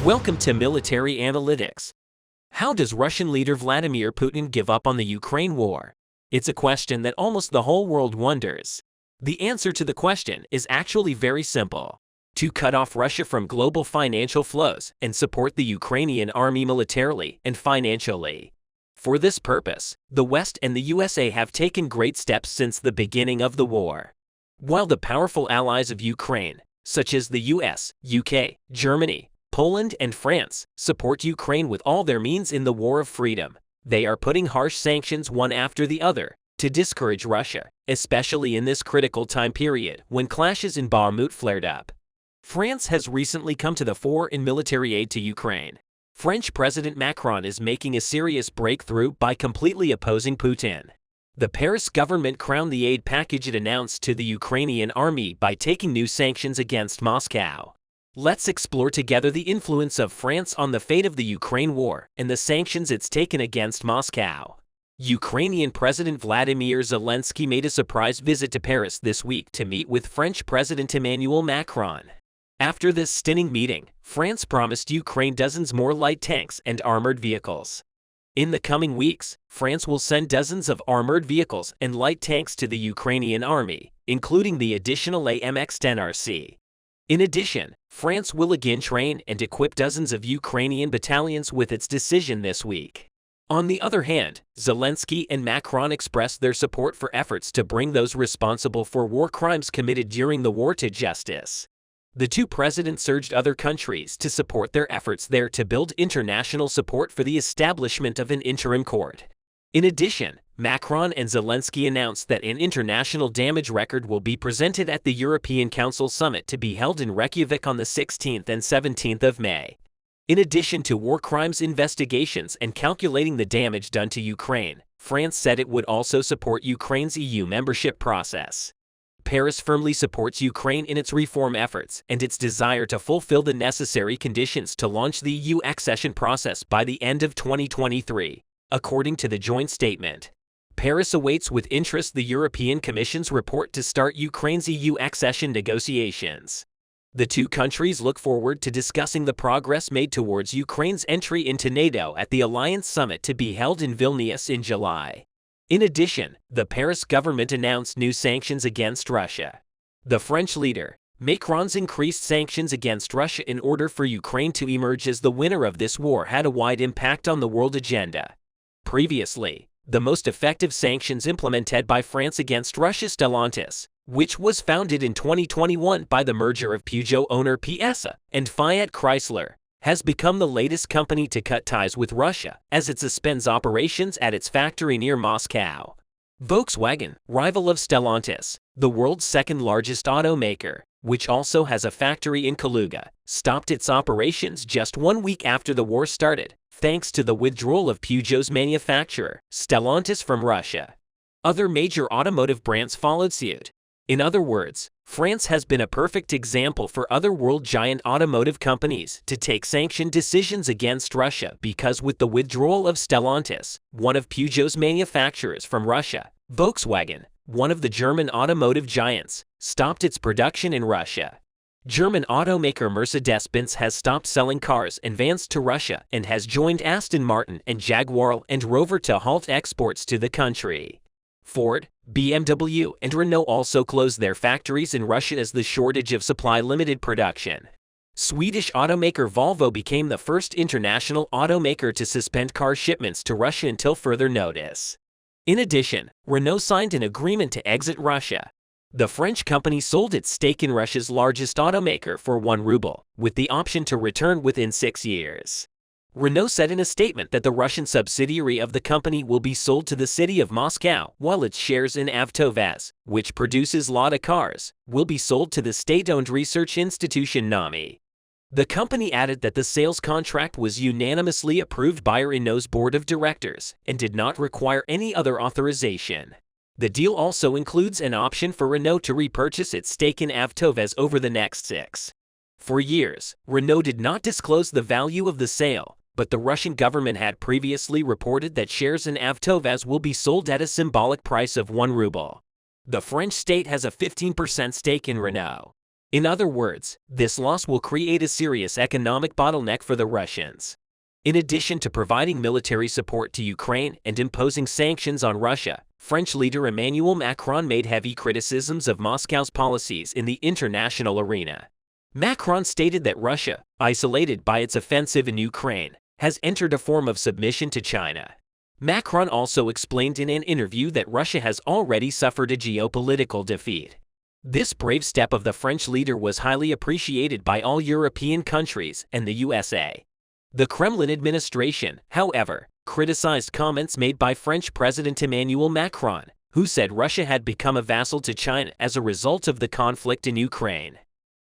Welcome to Military Analytics. How does Russian leader Vladimir Putin give up on the Ukraine war? It's a question that almost the whole world wonders. The answer to the question is actually very simple: to cut off Russia from global financial flows and support the Ukrainian army militarily and financially. For this purpose, the West and the USA have taken great steps since the beginning of the war. While the powerful allies of Ukraine, such as the US, UK, Germany, Poland, and France, support Ukraine with all their means in the war of freedom, they are putting harsh sanctions one after the other to discourage Russia, especially in this critical time period when clashes in Bakhmut flared up. France has recently come to the fore in military aid to Ukraine. French President Macron is making a serious breakthrough by completely opposing Putin. The Paris government crowned the aid package it announced to the Ukrainian army by taking new sanctions against Moscow. Let's explore together the influence of France on the fate of the Ukraine war and the sanctions it's taken against Moscow. Ukrainian President Vladimir Zelensky made a surprise visit to Paris this week to meet with French President Emmanuel Macron. After this stunning meeting, France promised Ukraine dozens more light tanks and armored vehicles. In the coming weeks, France will send dozens of armored vehicles and light tanks to the Ukrainian army, including the additional AMX-10RC. In addition, France will again train and equip dozens of Ukrainian battalions with its decision this week. On the other hand, Zelensky and Macron expressed their support for efforts to bring those responsible for war crimes committed during the war to justice. The two presidents urged other countries to support their efforts there to build international support for the establishment of an interim court. In addition, Macron and Zelensky announced that an international damage record will be presented at the European Council summit to be held in Reykjavik on the 16th and 17th of May. In addition to war crimes investigations and calculating the damage done to Ukraine, France said it would also support Ukraine's EU membership process. Paris firmly supports Ukraine in its reform efforts and its desire to fulfill the necessary conditions to launch the EU accession process by the end of 2023, according to the joint statement. Paris awaits with interest the European Commission's report to start Ukraine's EU accession negotiations. The two countries look forward to discussing the progress made towards Ukraine's entry into NATO at the Alliance Summit to be held in Vilnius in July. In addition, the Paris government announced new sanctions against Russia. The French leader, Macron's increased sanctions against Russia in order for Ukraine to emerge as the winner of this war had a wide impact on the world agenda. Previously, the most effective sanctions implemented by France against Russia, Stellantis, which was founded in 2021 by the merger of Peugeot owner PSA and Fiat Chrysler, has become the latest company to cut ties with Russia as it suspends operations at its factory near Moscow. Volkswagen, rival of Stellantis, the world's second-largest automaker, which also has a factory in Kaluga, stopped its operations just 1 week after the war started, thanks to the withdrawal of Peugeot's manufacturer, Stellantis, from Russia. Other major automotive brands followed suit. In other words, France has been a perfect example for other world giant automotive companies to take sanction decisions against Russia because with the withdrawal of Stellantis, one of Peugeot's manufacturers, from Russia, Volkswagen, one of the German automotive giants, stopped its production in Russia. German automaker Mercedes-Benz has stopped selling cars and vans to Russia and has joined Aston Martin and Jaguar and Rover to halt exports to the country. Ford, BMW, and Renault also closed their factories in Russia as the shortage of supply limited production. Swedish automaker Volvo became the first international automaker to suspend car shipments to Russia until further notice. In addition, Renault signed an agreement to exit Russia. The French company sold its stake in Russia's largest automaker for 1 ruble, with the option to return within 6 years. Renault said in a statement that the Russian subsidiary of the company will be sold to the city of Moscow, while its shares in Avtovaz, which produces Lada cars, will be sold to the state-owned research institution NAMI. The company added that the sales contract was unanimously approved by Renault's board of directors and did not require any other authorization. The deal also includes an option for Renault to repurchase its stake in Avtovaz over the next 6. For years, Renault did not disclose the value of the sale, but the Russian government had previously reported that shares in Avtovaz will be sold at a symbolic price of 1 ruble. The French state has a 15% stake in Renault. In other words, this loss will create a serious economic bottleneck for the Russians. In addition to providing military support to Ukraine and imposing sanctions on Russia, French leader Emmanuel Macron made heavy criticisms of Moscow's policies in the international arena. Macron stated that Russia, isolated by its offensive in Ukraine, has entered a form of submission to China. Macron also explained in an interview that Russia has already suffered a geopolitical defeat. This brave step of the French leader was highly appreciated by all European countries and the USA. The Kremlin administration, however, criticized comments made by French President Emmanuel Macron, who said Russia had become a vassal to China as a result of the conflict in Ukraine.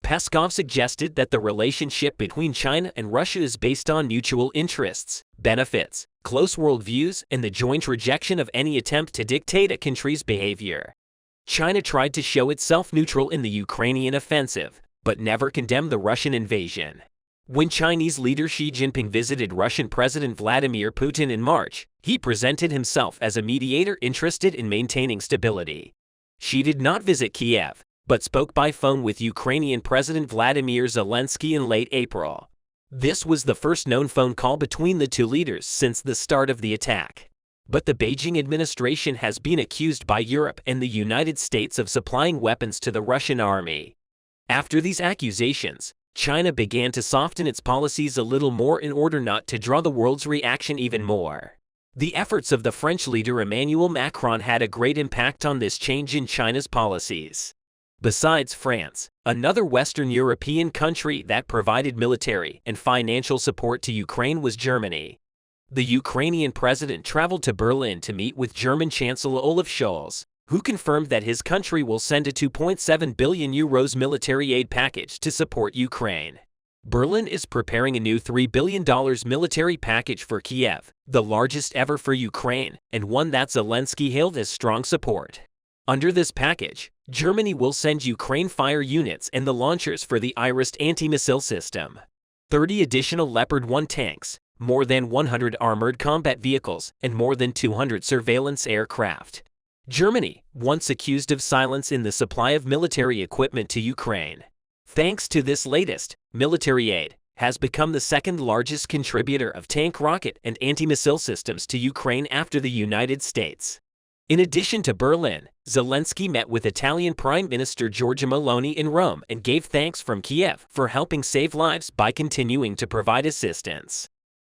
Peskov suggested that the relationship between China and Russia is based on mutual interests, benefits, close worldviews, and the joint rejection of any attempt to dictate a country's behavior. China tried to show itself neutral in the Ukrainian offensive, but never condemned the Russian invasion. When Chinese leader Xi Jinping visited Russian President Vladimir Putin in March, he presented himself as a mediator interested in maintaining stability. Xi did not visit Kiev, but spoke by phone with Ukrainian President Vladimir Zelensky in late April. This was the first known phone call between the two leaders since the start of the attack. But the Beijing administration has been accused by Europe and the United States of supplying weapons to the Russian army. After these accusations, China began to soften its policies a little more in order not to draw the world's reaction even more. The efforts of the French leader Emmanuel Macron had a great impact on this change in China's policies. Besides France, another Western European country that provided military and financial support to Ukraine was Germany. The Ukrainian president traveled to Berlin to meet with German Chancellor Olaf Scholz, who confirmed that his country will send a €2.7 billion military aid package to support Ukraine. Berlin is preparing a new $3 billion military package for Kiev, the largest ever for Ukraine, and one that Zelensky hailed as strong support. Under this package, Germany will send Ukraine fire units and the launchers for the Iris anti-missile system, 30 additional Leopard 1 tanks, more than 100 armored combat vehicles, and more than 200 surveillance aircraft. Germany, once accused of silence in the supply of military equipment to Ukraine, thanks to this latest military aid, has become the second largest contributor of tank, rocket, and anti-missile systems to Ukraine after the United States. In addition to Berlin, Zelensky met with Italian Prime Minister Giorgia Meloni in Rome and gave thanks from Kiev for helping save lives by continuing to provide assistance.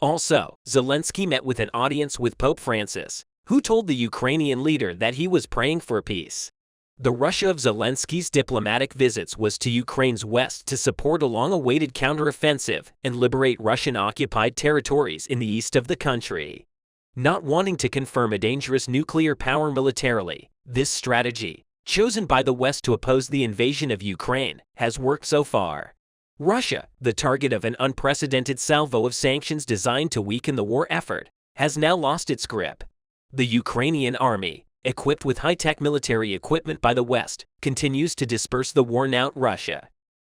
Also, Zelensky met with an audience with Pope Francis, who told the Ukrainian leader that he was praying for peace. The Russia of Zelensky's diplomatic visits was to Ukraine's west to support a long-awaited counteroffensive and liberate Russian-occupied territories in the east of the country. Not wanting to confirm a dangerous nuclear power militarily, this strategy, chosen by the West to oppose the invasion of Ukraine, has worked so far. Russia, the target of an unprecedented salvo of sanctions designed to weaken the war effort, has now lost its grip. The Ukrainian army, equipped with high-tech military equipment by the West, continues to disperse the worn-out Russia.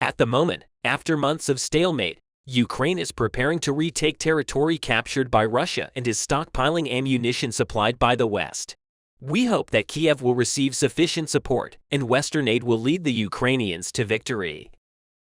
At the moment, after months of stalemate, Ukraine is preparing to retake territory captured by Russia and is stockpiling ammunition supplied by the West. We hope that Kiev will receive sufficient support and Western aid will lead the Ukrainians to victory.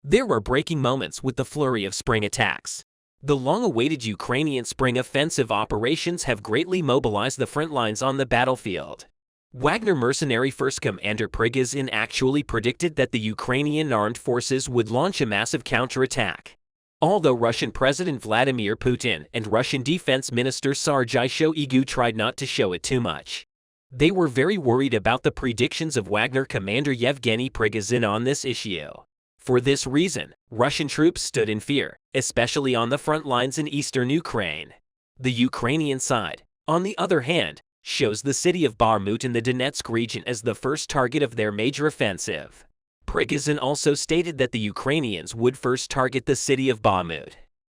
There were breaking moments with the flurry of spring attacks. The long-awaited Ukrainian spring offensive operations have greatly mobilized the front lines on the battlefield. Wagner mercenary First Commander Prigozhin actually predicted that the Ukrainian armed forces would launch a massive counterattack. Although Russian President Vladimir Putin and Russian Defense Minister Sergei Shoigu tried not to show it too much. They were very worried about the predictions of Wagner commander Yevgeny Prigozhin on this issue. For this reason, Russian troops stood in fear, especially on the front lines in eastern Ukraine. The Ukrainian side, on the other hand, shows the city of Bakhmut in the Donetsk region as the first target of their major offensive. Prigozhin also stated that the Ukrainians would first target the city of Bakhmut.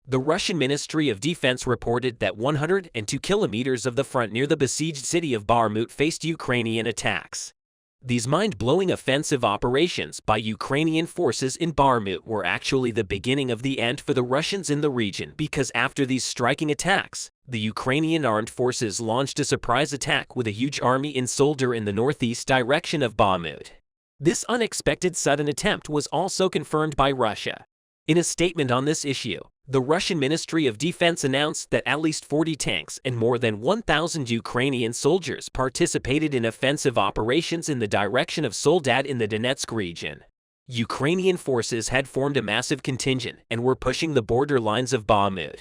The Russian Ministry of Defense reported that 102 kilometers of the front near the besieged city of Bakhmut faced Ukrainian attacks. These mind-blowing offensive operations by Ukrainian forces in Bakhmut were actually the beginning of the end for the Russians in the region, because after these striking attacks, the Ukrainian armed forces launched a surprise attack with a huge army in Soledar in the northeast direction of Bakhmut. This unexpected sudden attempt was also confirmed by Russia. In a statement on this issue, the Russian Ministry of Defense announced that at least 40 tanks and more than 1,000 Ukrainian soldiers participated in offensive operations in the direction of Soledad in the Donetsk region. Ukrainian forces had formed a massive contingent and were pushing the border lines of Bakhmut.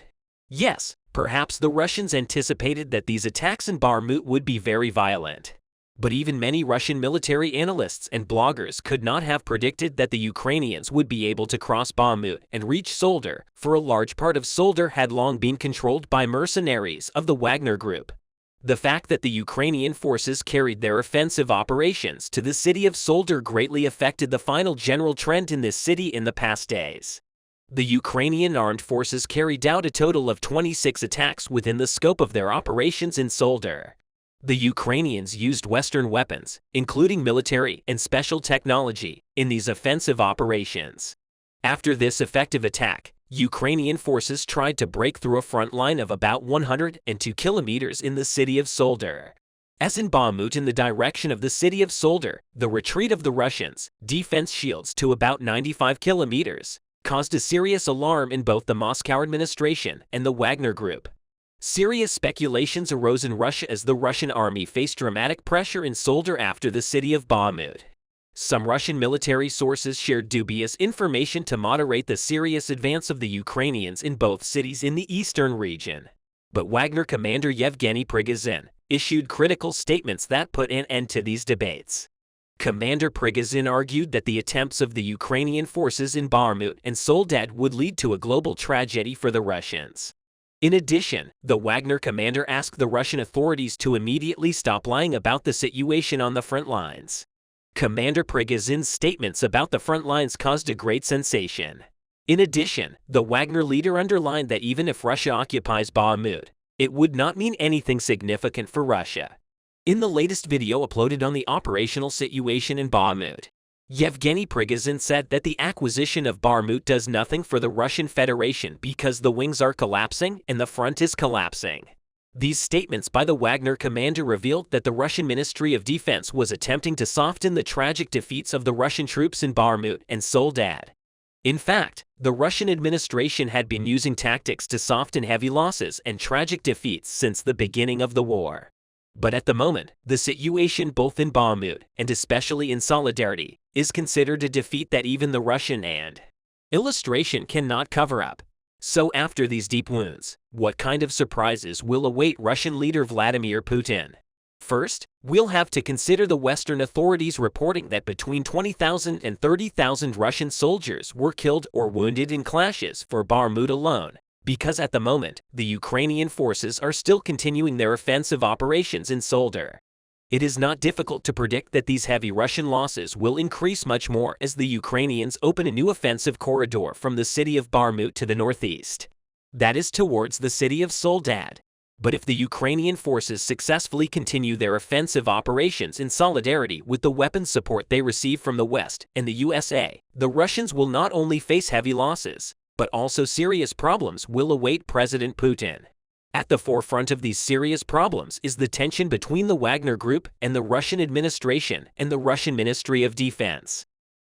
Yes, perhaps the Russians anticipated that these attacks in Bakhmut would be very violent. But even many Russian military analysts and bloggers could not have predicted that the Ukrainians would be able to cross Bakhmut and reach Soledar, for a large part of Soledar had long been controlled by mercenaries of the Wagner Group. The fact that the Ukrainian forces carried their offensive operations to the city of Soledar greatly affected the final general trend in this city in the past days. The Ukrainian armed forces carried out a total of 26 attacks within the scope of their operations in Soledar. The Ukrainians used Western weapons, including military and special technology, in these offensive operations. After this effective attack, Ukrainian forces tried to break through a front line of about 102 kilometers in the city of Soledar. As in Bakhmut in the direction of the city of Soledar, the retreat of the Russians' defense shields to about 95 kilometers caused a serious alarm in both the Moscow administration and the Wagner Group. Serious speculations arose in Russia as the Russian army faced dramatic pressure in Soledar after the city of Bakhmut. Some Russian military sources shared dubious information to moderate the serious advance of the Ukrainians in both cities in the eastern region. But Wagner commander Yevgeny Prigozhin issued critical statements that put an end to these debates. Commander Prigozhin argued that the attempts of the Ukrainian forces in Bakhmut and Soledad would lead to a global tragedy for the Russians. In addition, the Wagner commander asked the Russian authorities to immediately stop lying about the situation on the front lines. Commander Prigozhin's statements about the front lines caused a great sensation. In addition, the Wagner leader underlined that even if Russia occupies Bakhmut, it would not mean anything significant for Russia. In the latest video uploaded on the operational situation in Bakhmut, Yevgeny Prigozhin said that the acquisition of Bakhmut does nothing for the Russian Federation because the wings are collapsing and the front is collapsing. These statements by the Wagner commander revealed that the Russian Ministry of Defense was attempting to soften the tragic defeats of the Russian troops in Bakhmut and Soledad. In fact, the Russian administration had been using tactics to soften heavy losses and tragic defeats since the beginning of the war. But at the moment, the situation both in Bakhmut and especially in Solidarity is considered a defeat that even the Russian and illustration cannot cover up. So after these deep wounds, what kind of surprises will await Russian leader Vladimir Putin? First, we'll have to consider the Western authorities reporting that between 20,000 and 30,000 Russian soldiers were killed or wounded in clashes for Bakhmut alone, because at the moment, the Ukrainian forces are still continuing their offensive operations in Soledar. It is not difficult to predict that these heavy Russian losses will increase much more as the Ukrainians open a new offensive corridor from the city of Bakhmut to the northeast. That is towards the city of Soledad. But if the Ukrainian forces successfully continue their offensive operations in solidarity with the weapons support they receive from the West and the USA, the Russians will not only face heavy losses, but also serious problems will await President Putin. At the forefront of these serious problems is the tension between the Wagner Group and the Russian administration and the Russian Ministry of Defense.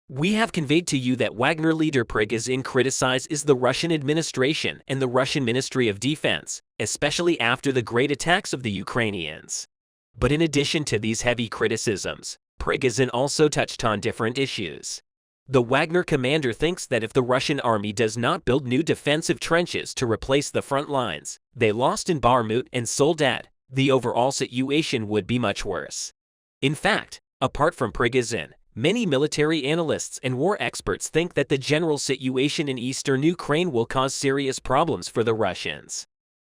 We have conveyed to you that Wagner leader Prigozhin criticizes the Russian administration and the Russian Ministry of Defense, especially after the great attacks of the Ukrainians. But in addition to these heavy criticisms, Prigozhin also touched on different issues. The Wagner commander thinks that if the Russian army does not build new defensive trenches to replace the front lines they lost in Bakhmut and Soledad, the overall situation would be much worse. In fact, apart from Prigozhin, many military analysts and war experts think that the general situation in eastern Ukraine will cause serious problems for the Russians.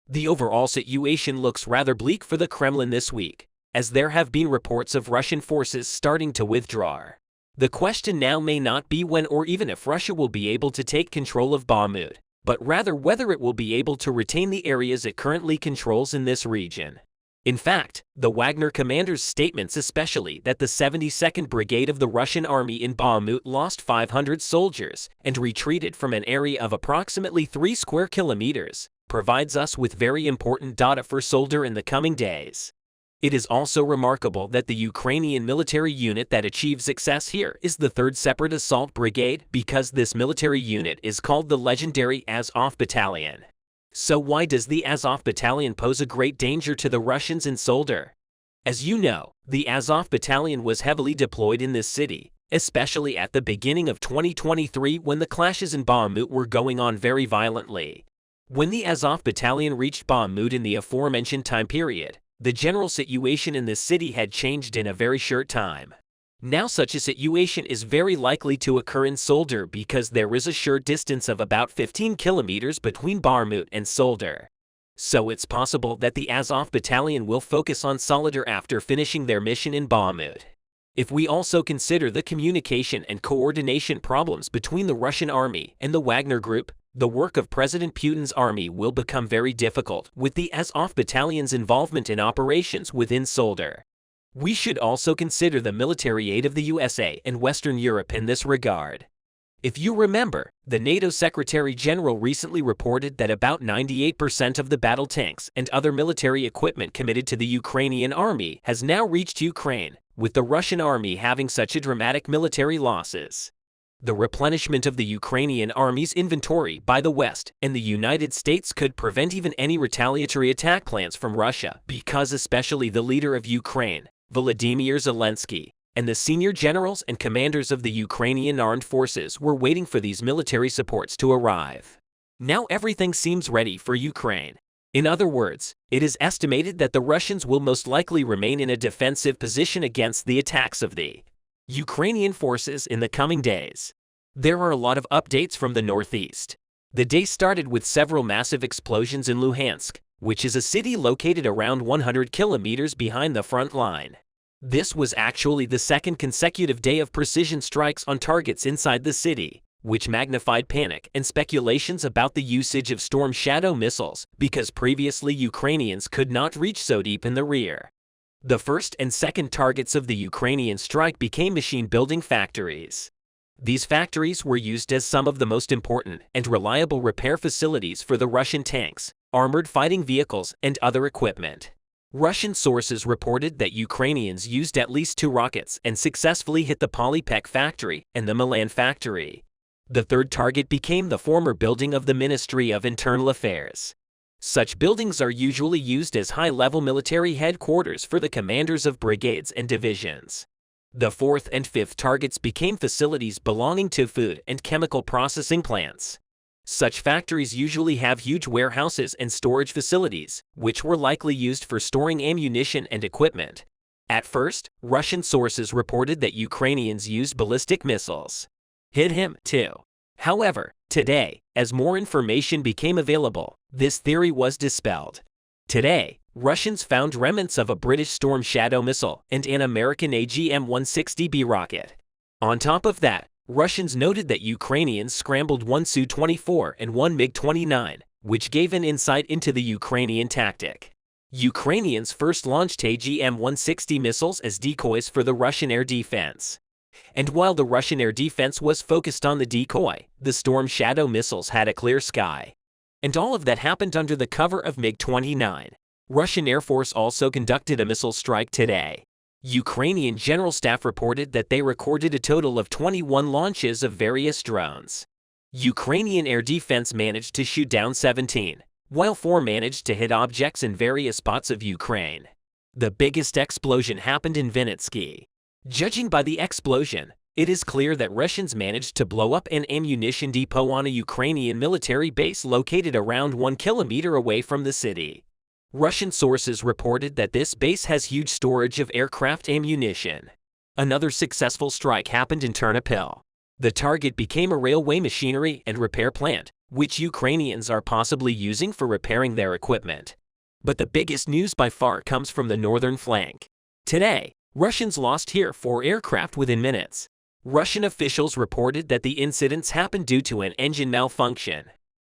The overall situation looks rather bleak for the Kremlin this week, as there have been reports of Russian forces starting to withdraw. The question now may not be when or even if Russia will be able to take control of Bakhmut, but rather whether it will be able to retain the areas it currently controls in this region. In fact, the Wagner commander's statements, especially that the 72nd Brigade of the Russian army in Bakhmut lost 500 soldiers and retreated from an area of approximately 3 square kilometers, provides us with very important data for Soledar in the coming days. It is also remarkable that the Ukrainian military unit that achieved success here is the 3rd Separate Assault Brigade, because this military unit is called the legendary Azov Battalion. So why does the Azov Battalion pose a great danger to the Russians in Solder? As you know, the Azov Battalion was heavily deployed in this city, especially at the beginning of 2023 when the clashes in Bakhmut were going on very violently. When the Azov Battalion reached Bakhmut in the aforementioned time period, the general situation in this city had changed in a very short time. Now such a situation is very likely to occur in Solder because there is a short distance of about 15 kilometers between Bakhmut and Solder. So it's possible that the Azov Battalion will focus on Solder after finishing their mission in Bakhmut. If we also consider the communication and coordination problems between the Russian army and the Wagner Group, the work of President Putin's army will become very difficult with the Azov Battalion's involvement in operations within Solder. We should also consider the military aid of the USA and Western Europe in this regard. If you remember, the NATO Secretary General recently reported that about 98% of the battle tanks and other military equipment committed to the Ukrainian army has now reached Ukraine, with the Russian army having such a dramatic military losses. The replenishment of the Ukrainian army's inventory by the West and the United States could prevent even any retaliatory attack plans from Russia, because especially the leader of Ukraine, Volodymyr Zelensky, and the senior generals and commanders of the Ukrainian armed forces were waiting for these military supports to arrive. Now everything seems ready for Ukraine. In other words, it is estimated that the Russians will most likely remain in a defensive position against the attacks of the Ukrainian forces in the coming days. There are a lot of updates from the northeast. The day started with several massive explosions in Luhansk, which is a city located around 100 kilometers behind the front line. This was actually the 2nd consecutive day of precision strikes on targets inside the city, which magnified panic and speculations about the usage of Storm Shadow missiles, because previously Ukrainians could not reach so deep in the rear. The 1st and 2nd targets of the Ukrainian strike became machine-building factories. These factories were used as some of the most important and reliable repair facilities for the Russian tanks, armored fighting vehicles, and other equipment. Russian sources reported that Ukrainians used at least 2 rockets and successfully hit the Polypek factory and the Milan factory. The 3rd target became the former building of the Ministry of Internal Affairs. Such buildings are usually used as high-level military headquarters for the commanders of brigades and divisions. The 4th and 5th targets became facilities belonging to food and chemical processing plants. Such factories usually have huge warehouses and storage facilities, which were likely used for storing ammunition and equipment. At first, Russian sources reported that Ukrainians used ballistic missiles. Hit him, too. However, today, as more information became available, this theory was dispelled. Today, Russians found remnants of a British Storm Shadow missile and an American AGM-160B rocket. On top of that, Russians noted that Ukrainians scrambled 1 Su-24 and 1 MiG-29, which gave an insight into the Ukrainian tactic. Ukrainians first launched AGM-160 missiles as decoys for the Russian air defense. And while the Russian air defense was focused on the decoy, the Storm Shadow missiles had a clear sky. And all of that happened under the cover of MiG-29. Russian Air Force also conducted a missile strike today. Ukrainian General Staff reported that they recorded a total of 21 launches of various drones. Ukrainian air defense managed to shoot down 17, while 4 managed to hit objects in various spots of Ukraine. The biggest explosion happened in Vinnytski. Judging by the explosion, it is clear that Russians managed to blow up an ammunition depot on a Ukrainian military base located around 1 kilometer away from the city. Russian sources reported that this base has huge storage of aircraft ammunition. Another successful strike happened in Ternopil. The target became a railway machinery and repair plant, which Ukrainians are possibly using for repairing their equipment. But the biggest news by far comes from the northern flank. Today, Russians lost here 4 aircraft within minutes. Russian officials reported that the incidents happened due to an engine malfunction.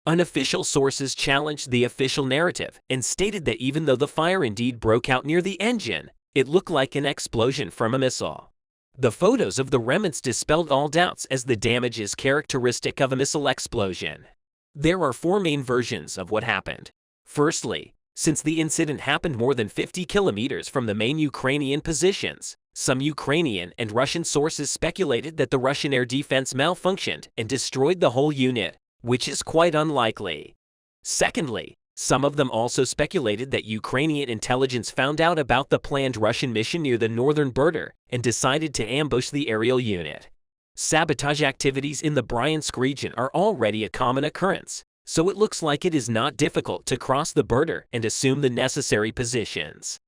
Unofficial sources challenged the official narrative and stated that even though the fire indeed broke out near the engine, it looked like an explosion from a missile. The photos of the remnants dispelled all doubts, as the damage is characteristic of a missile explosion. There are 4 main versions of what happened. Firstly, Since the incident happened more than 50 kilometers from the main Ukrainian positions, some Ukrainian and Russian sources speculated that the Russian air defense malfunctioned and destroyed the whole unit, which is quite unlikely. Secondly, some of them also speculated that Ukrainian intelligence found out about the planned Russian mission near the northern border and decided to ambush the aerial unit. Sabotage activities in the Bryansk region are already a common occurrence, so it looks like it is not difficult to cross the border and assume the necessary positions.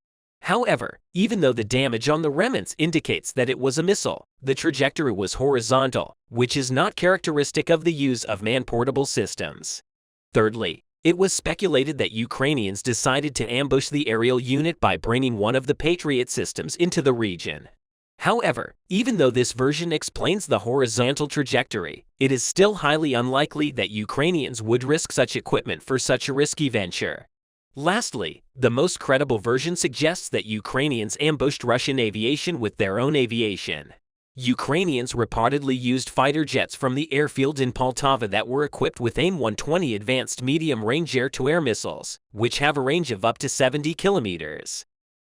However, even though the damage on the remnants indicates that it was a missile, the trajectory was horizontal, which is not characteristic of the use of man-portable systems. Thirdly, it was speculated that Ukrainians decided to ambush the aerial unit by bringing one of the Patriot systems into the region. However, even though this version explains the horizontal trajectory, it is still highly unlikely that Ukrainians would risk such equipment for such a risky venture. Lastly, the most credible version suggests that Ukrainians ambushed Russian aviation with their own aviation. Ukrainians reportedly used fighter jets from the airfield in Poltava that were equipped with AIM-120 advanced medium-range air-to-air missiles, which have a range of up to 70 kilometers.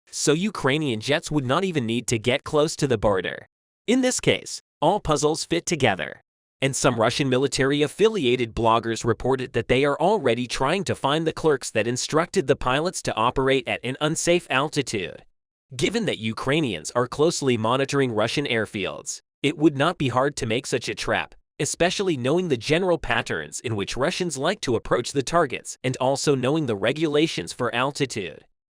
So Ukrainian jets would not even need to get close to the border. In this case, all puzzles fit together. And some Russian military-affiliated bloggers reported that they are already trying to find the clerks that instructed the pilots to operate at an unsafe altitude. Given that Ukrainians are closely monitoring Russian airfields, it would not be hard to make such a trap, especially knowing the general patterns in which Russians like to approach the targets and also knowing the regulations for altitude.